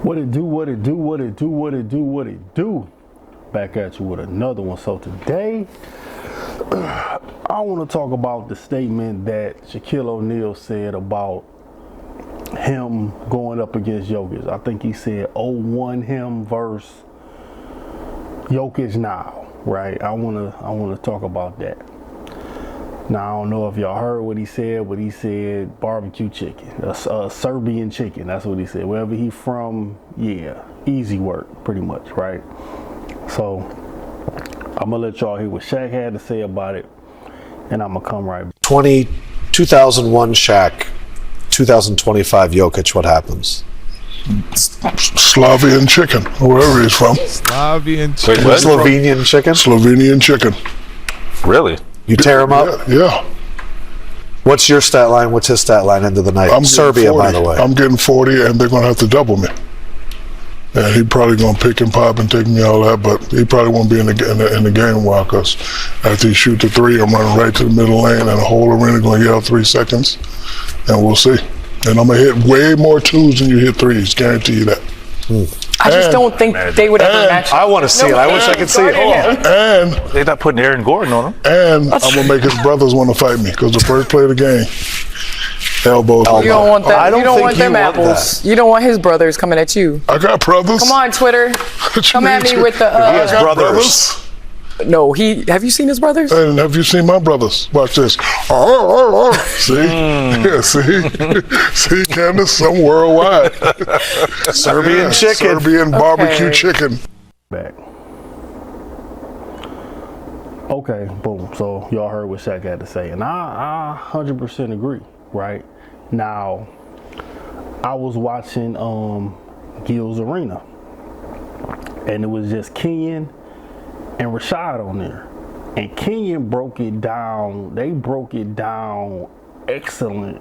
What it do, what it do, what it do, what it do, what it do. Back at you with another one. So today, I want to talk about the statement that Shaquille O'Neal said about him going up against Jokic. I think he said 0-1 him versus Jokic now, right? I wanna talk about that. Now I don't know if y'all heard what he said, but he said barbecue chicken, Serbian chicken. That's what he said. Wherever he from, yeah, easy work, pretty much, right? So I'm gonna let y'all hear what Shaq had to say about it, and I'm gonna come right back. 2001 Shaq, 2025 Jokic. What happens? Slavian chicken, wherever he's from. Slavian chicken. Wait, Slovenian chicken? Slovenian chicken. Really? You tear him up? Yeah. What's your stat line? What's his stat line end of the night? I'm Serbia, 40. by the way. I'm getting 40, and they're going to have to double me. And he probably going to pick and pop and take me all that, but he probably won't be in the game while, because after he shoot the three, I'm running right to the middle lane, and the whole arena going to yell 3 seconds, and we'll see. And I'm going to hit way more twos than you hit threes, guarantee you that. I just don't think they would ever match. I want to see it. I wish I could see it. And They're not putting Aaron Gordon on him. And I'm going to make his brothers want to fight me, because the first play of the game, elbows. You don't want that. I don't you don't think want them you want apples. You don't want his brothers coming at you. I got brothers. Come on, Twitter. Come at me with the. He has I got brothers. No, have you seen his brothers? And have you seen my brothers? Watch this. See? Yeah, see, Candace, some worldwide. Serbian chicken. Serbian barbecue chicken. Back. Okay, boom. So y'all heard what Shaq had to say, and I 100% agree. Right now, I was watching Gil's Arena, and it was just Kenyon and Rashad on there, and Kenyon broke it down. They broke it down excellent.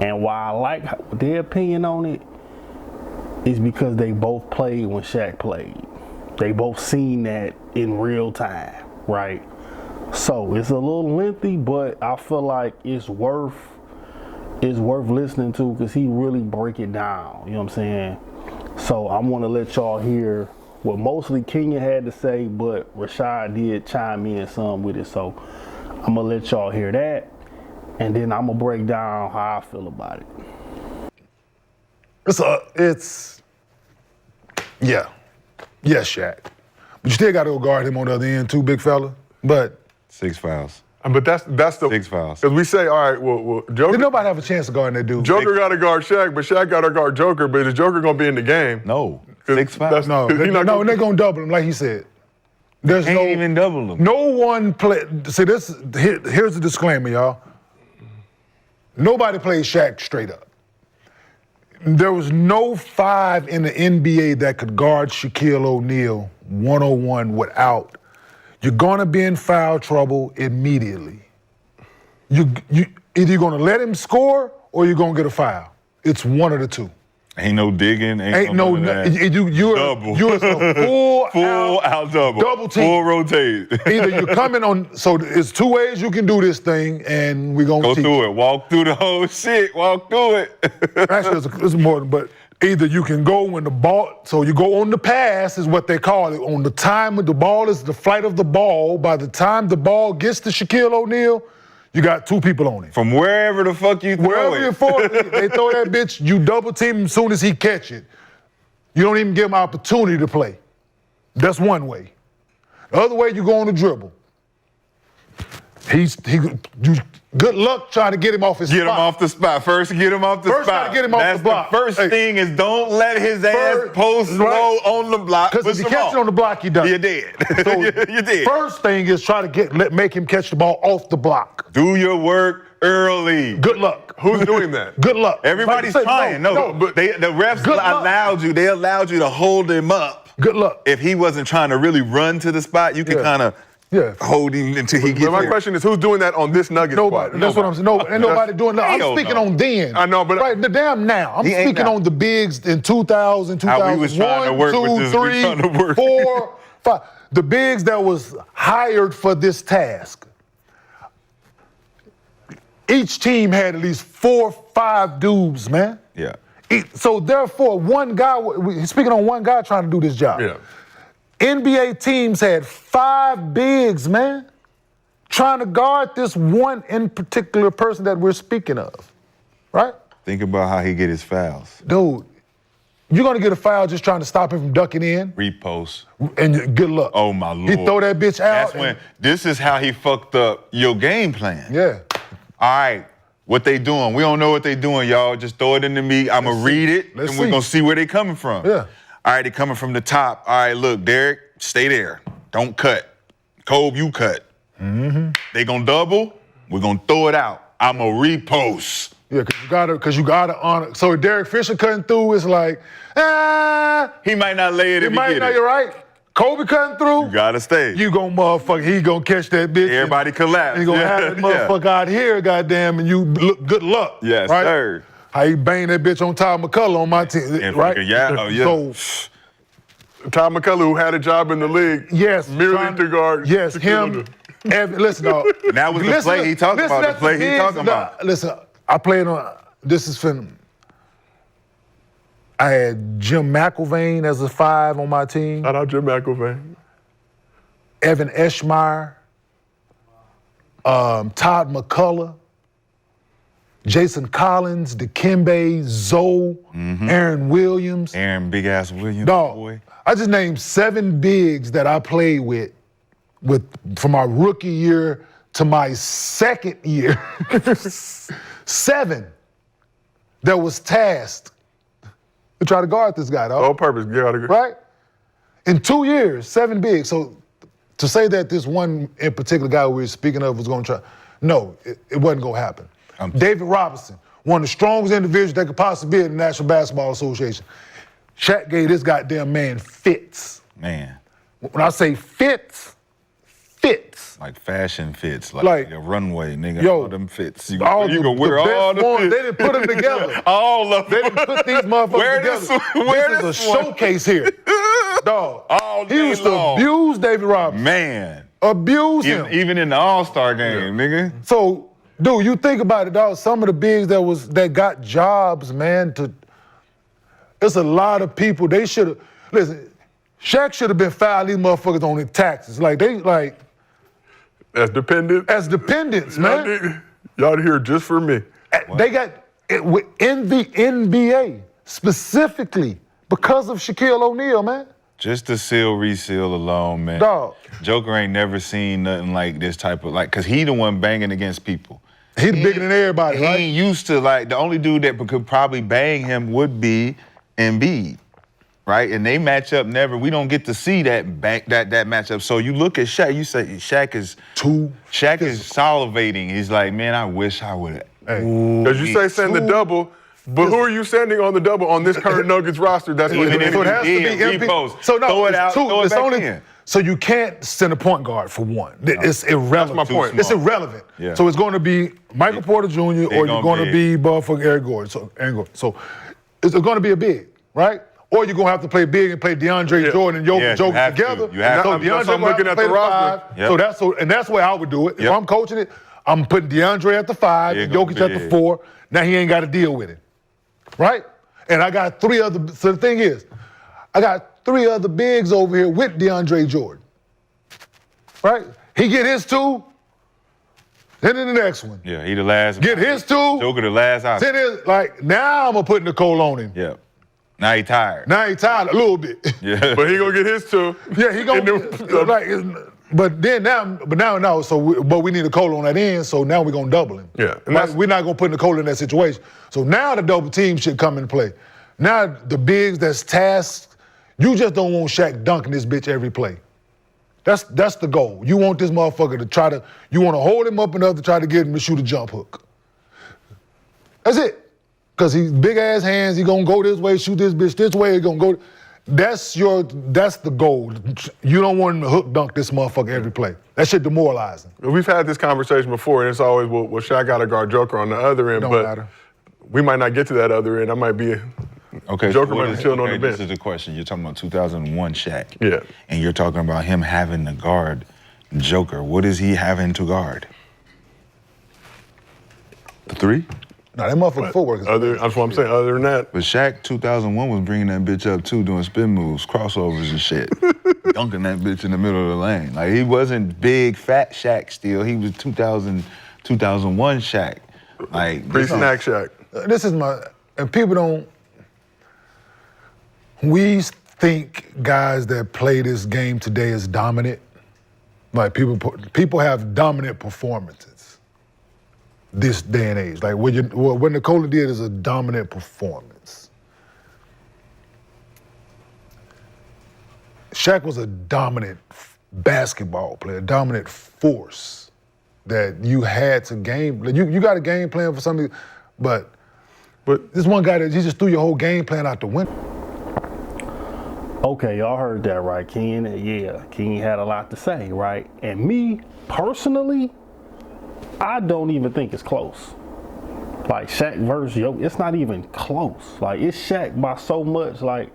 And why I like their opinion on it is because they both played when Shaq played. They both seen that in real time, right? So it's a little lengthy, but I feel like it's worth listening to, because he really break it down. You know what I'm saying? So I want to let y'all hear what mostly Kenya had to say, but Rashad did chime in some with it. So I'm gonna let y'all hear that, and then I'm gonna break down how I feel about it. Yes, Shaq. But you still got to go guard him on the other end too, big fella. But 6 fouls. But that's the 6 fouls. Because we say, all right, well, Joker. did nobody have a chance to guard that dude? Joker got to guard Shaq, but Shaq got to guard Joker. But is Joker gonna be in the game? No. 6 fouls. No, they're going to double him, like he said. There's Can't even double him. No one play. See, here's the disclaimer, y'all. Nobody plays Shaq straight up. There was no 5 in the NBA that could guard Shaquille O'Neal 101 without. You're gonna be in foul trouble immediately. You either you're gonna let him score or you're gonna get a foul. It's one of the two. Ain't no digging. Ain't no that. you're Double. You're a full out double. double team. Full rotate. Either you're coming on. So it's 2 ways you can do this thing, and we're gonna Go teach through you. it. Walk through the whole shit. Walk through it. Actually, it's more, but either you can go when the ball, so you go on the pass is what they call it. On the time when the ball is the flight of the ball, by the time the ball gets to Shaquille O'Neal, you got 2 people on it. From wherever the fuck you throw Wherever it. you're for, they throw that bitch, you double team him as soon as he catch it. You don't even give him opportunity to play. That's one way. The other way, you go on the dribble. Good luck trying to get him off his spot. Get him off the spot. First, get him off the First, spot. gotta get him off the block. The first Hey. thing is don't let his ass post Right. low on the block. Because if you catch it on the block, you're done. You're dead. So You're dead. First thing is try to make him catch the ball off the block. Do your work early. Good luck. Who's doing that? Good luck. Everybody's Like I said, trying. No, but the refs Good luck. allowed you to hold him up. Good luck. If he wasn't trying to really run to the spot, you can kind of hold him until he gets But my there. question is, who's doing that on this Nuggets Nobody. squad? That's what I'm saying. No, ain't nobody doing that. I'm Hell speaking no. on then. I know, but- right the damn now. I'm He ain't speaking now. on the bigs in 2000, How we was trying to 2001, work with 2, this, we 3, trying to work. 4, 5. The bigs that was hired for this task. Each team had at least 4 or 5 dudes, man. Yeah. So therefore, one guy, speaking on one guy trying to do this job. Yeah. NBA teams had 5 bigs, man, trying to guard this one in particular person that we're speaking of, right? Think about how he get his fouls. Dude, you're gonna get a foul just trying to stop him from ducking in. Repost. And good luck. Oh my Lord. He throw that bitch out. That's when, this is how he fucked up your game plan. Yeah. All right, what they doing? We don't know what they doing, y'all. Just throw it into me. I'm going to read it, and we're going to see where they coming from. Yeah. All right, they coming from the top. All right, look, Derek, stay there. Don't cut. Kobe, you cut. Mm-hmm. They going to double. We're going to throw it out. I'm going to repost. Yeah, because you gotta honor. So if Derek Fisher cutting through, it's like, he might not lay it if he might get not, it. you're right. Kobe cutting through. You got to stay. You gon' motherfucker, he gonna catch that bitch. Everybody collapse. He gonna have that motherfucker out here, goddamn, and you look good luck. Yes, right? sir. How he bang that bitch on Todd McCullough on my team, right? Yeah, oh, yeah. So, Todd McCullough, who had a job in the league, yes, merely to guard. Yes, him. Listen, dog. That was the play he talking about. The play he talking about. Listen, I played on. This is film. I had Jim McIlvain as a 5 on my team. Shout out Jim McIlvain. Evan Eschmeyer, Todd McCullough, Jason Collins, Dikembe, Zoe, Aaron Williams. Aaron Big Ass Williams, Dog, boy. I just named 7 bigs that I played with from my rookie year to my second year. 7 that was tasked to try to guard this guy, dog. All purpose, right? In 2 years, 7 bigs. So to say that this one in particular guy we were speaking of was going to try, no, it wasn't going to happen. David Robinson, one of the strongest individuals that could possibly be in the National Basketball Association. Shaq gave this goddamn man fits. Man. When I say fits. Like fashion fits, like a runway, nigga. Yo, all them fits. You the gonna wear all the ones, they didn't put them together. All of them. They didn't put these motherfuckers together. This is a showcase here. Dog. He used to abuse David Robinson. Man. Abuse him. Even in the All-Star game, nigga. So, dude, you think about it, dog. Some of the bigs that got jobs, man, it's a lot of people. They should have, listen, Shaq should have been filing these motherfuckers on their taxes. As dependents? As dependents, man. Y'all here just for me. They got, in the NBA, specifically, because of Shaquille O'Neal, man. Just the reseal alone, man. Dog. Joker ain't never seen nothing like this type of, because he the one banging against people. He bigger than everybody, right? He ain't used to, the only dude that could probably bang him would be Embiid. Right, and they match up never. We don't get to see that matchup. So you look at Shaq. You say Shaq is salivating. He's like, man, I wish I would have. Because you say send the double, but who are you sending on the double on this current Nuggets roster? That's what so it has to be repost. So no, throw it out. Throw it back in. So you can't send a point guard for one. It's irrelevant. That's my point. It's irrelevant. Yeah. So it's going to be Michael Porter Jr. or you're going to be motherfucking Eric Gordon. So it's going to be a big, right? Or you're going to have to play big and play DeAndre Jordan and Jokic together. You have so to. DeAndre looking at the roster. Yep. So that's the way I would do it. If I'm coaching it, I'm putting DeAndre at the 5 and Jokic at the 4. Now he ain't got to deal with it, right? And I got 3 other. So the thing is, I got 3 other bigs over here with DeAndre Jordan, right? He get his 2. Then in the next one. Yeah, he the last. Get his 2. Joker the last option. Then now I'm gonna put Nicole on him. Yeah. Now he tired. Now he tired a little bit. Yeah. But he gonna get his 2. Yeah, he gonna now. So we need a Cole on that end. So now we're gonna double him. Yeah, and we're not gonna put Nicole in that situation. So now the double team should come into play. Now the bigs that's tasked, you just don't want Shaq dunking this bitch every play. That's the goal. You want this motherfucker to you want to hold him up enough to try to get him to shoot a jump hook. That's it. Because he's big ass hands, he gonna go this way, shoot this bitch this way, he gonna go. That's the goal. You don't want him to hook dunk this motherfucker every play. That shit demoralizing. We've had this conversation before, and it's always, well, Shaq got to guard Joker on the other end, Don't matter. We might not get to that other end. I might be Joker might be chilling on the bench. This is the question. You're talking about 2001 Shaq. Yeah. And you're talking about him having to guard Joker. What is he having to guard? The 3? No, that motherfucking footwork is That's what I'm saying. Other than that, But Shaq 2001 was bringing that bitch up too, doing spin moves, crossovers and shit. Dunking that bitch in the middle of the lane. Like, he wasn't big, fat Shaq still. He was 2001 Shaq. Like, pre-snack Shaq. This is and people don't, we think guys that play this game today is dominant. Like, people have dominant performances this day and age. Like, what Nikola did is a dominant performance. Shaq was a dominant basketball player, a dominant force that you had to game. You got a game plan for something, but this one guy that he just threw your whole game plan out the window. Okay, y'all heard that, right? Ken, yeah, Ken had a lot to say, right? And me, personally, I don't even think it's close. Like, Shaq versus Jokic, it's not even close. Like, it's Shaq by so much. Like,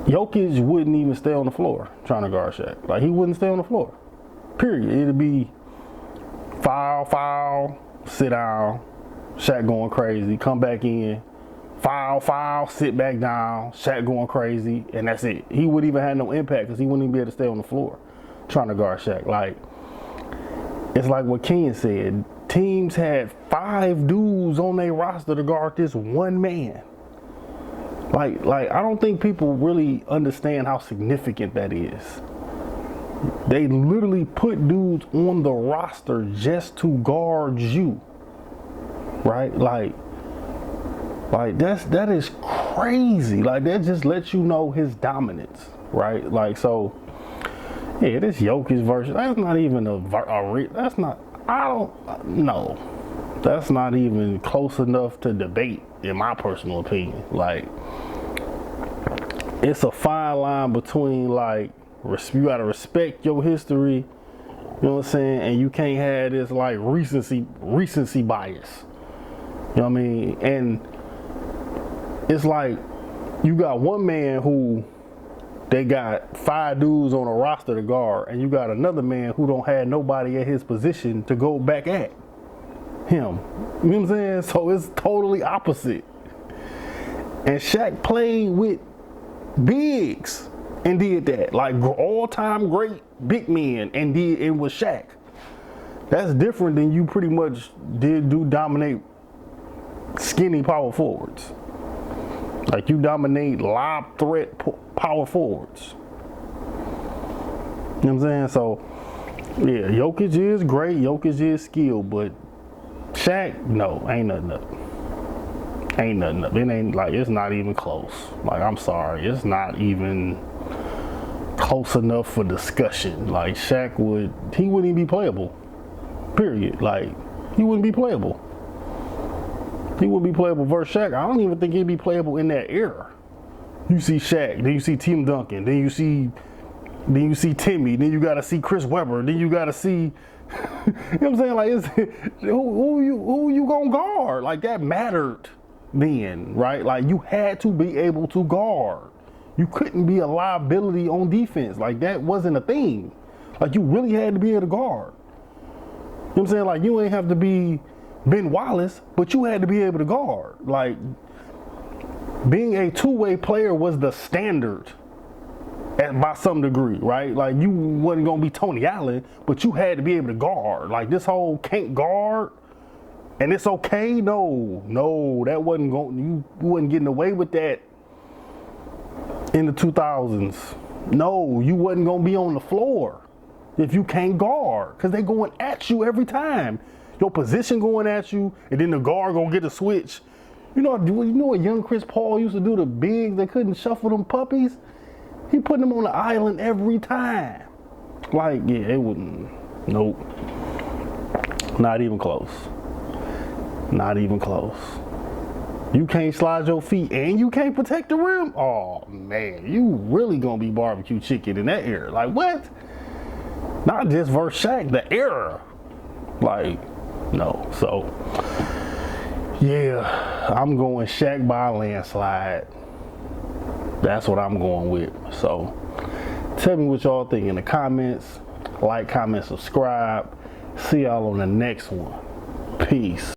Jokic wouldn't even stay on the floor trying to guard Shaq. Like, he wouldn't stay on the floor, period. It'd be foul, sit down, Shaq going crazy, come back in, foul, sit back down, Shaq going crazy, and that's it. He wouldn't even have no impact because he wouldn't even be able to stay on the floor trying to guard Shaq. Like, it's like what Ken said. Teams had 5 dudes on their roster to guard this one man. Like I don't think people really understand how significant that is. They literally put dudes on the roster just to guard you, right? Like that is crazy. Like, that just lets you know his dominance, right? Like, so yeah, this Jokic version, that's not even that's not even close enough to debate, in my personal opinion. Like, it's a fine line between, like, you gotta respect your history, you know what I'm saying, and you can't have this, like, recency bias. You know what I mean? And it's like, you got one man who they got 5 dudes on a roster to guard, and you got another man who don't have nobody at his position to go back at him. You know what I'm saying? So it's totally opposite. And Shaq played with bigs and did that. Like, all-time great big men, and it was Shaq. That's different than you pretty much dominate skinny power forwards. Like, you dominate lob threat power forwards. You know what I'm saying? So, yeah, Jokic is great. Jokic is skilled, but Shaq, no, ain't nothing up. Ain't nothing up. It ain't, like, it's not even close. Like, I'm sorry. It's not even close enough for discussion. Like, Shaq wouldn't even be playable. Period. Like, he wouldn't be playable. He wouldn't be playable versus Shaq. I don't even think he'd be playable in that era. You see Shaq, then you see Tim Duncan, then you see Timmy, then you gotta see Chris Webber, then you gotta see, you know what I'm saying? Like, who you gonna guard? Like, that mattered then, right? Like, you had to be able to guard. You couldn't be a liability on defense. Like, that wasn't a thing. Like, you really had to be able to guard. You know what I'm saying? Like, you ain't have to be Ben Wallace, but you had to be able to guard. Like, being a two-way player was the standard by some degree, right? Like, you wasn't gonna be Tony Allen, but you had to be able to guard. Like, this whole can't guard and it's okay. No, that wasn't going. You wasn't getting away with that in the 2000s. No, you wasn't gonna be on the floor if you can't guard, because they going at you every time. Your position going at you, and then the guard gonna get a switch. You know what young Chris Paul used to do to bigs? They couldn't shuffle them puppies. He put them on the island every time. Like, yeah, it wouldn't. Nope. Not even close. Not even close. You can't slide your feet and you can't protect the rim? Oh, man, you really gonna be barbecue chicken in that era. Like, what? Not just versus Shaq, the era. Like, no. So, yeah, I'm going Shaq by a landslide. That's what I'm going with. So, tell me what y'all think in the comments. Like, comment, subscribe. See y'all on the next one. Peace.